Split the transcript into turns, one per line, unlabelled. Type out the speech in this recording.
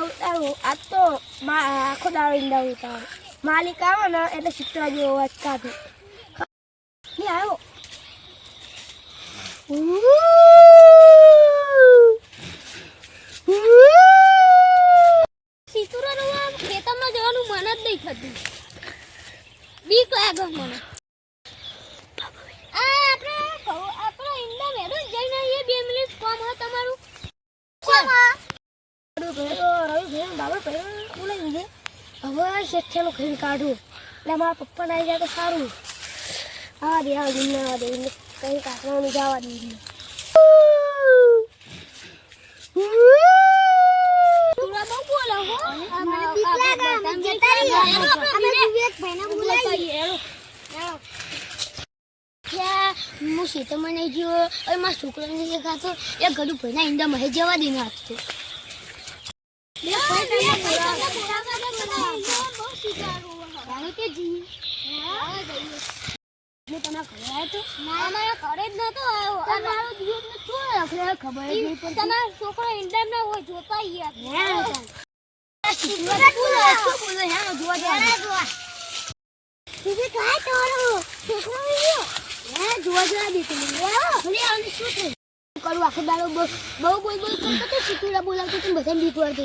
ઉતારું આજ તો આખો દાડો ઈંડા ઉતારું માલિક આવે ને એટલે સિત્તરા જેવો અવાજ કાઢું ને આવ્યો
સિત્તરા નો ખેતરમાં જવાનું મન જ નહીં થતું બીક લાગે મને આપણે ઈંડા મેળો જઈને એ 2 મિનિટ કામ હોય તમારું
હવે શેઠિયાનું ખાઈને કાઢું એટલે મારા પપ્પાને આવી જાય તો સારું હા દે હા દુનિયા દે કઈ કાઢવાનું જવા દે
હું ખેતરમાં નહીં ગયો અને મારા છોકરાને દેખાતો એ ઘડું ભાઈના ઈંડા મહે જવા દઈને આપતો તમારો છોકરો ઈંડા ના હોય જોતા આખો દાડો બહુ બોલ કરતો સિત્તુરા બોલાવતો બધાને બીક વાળતો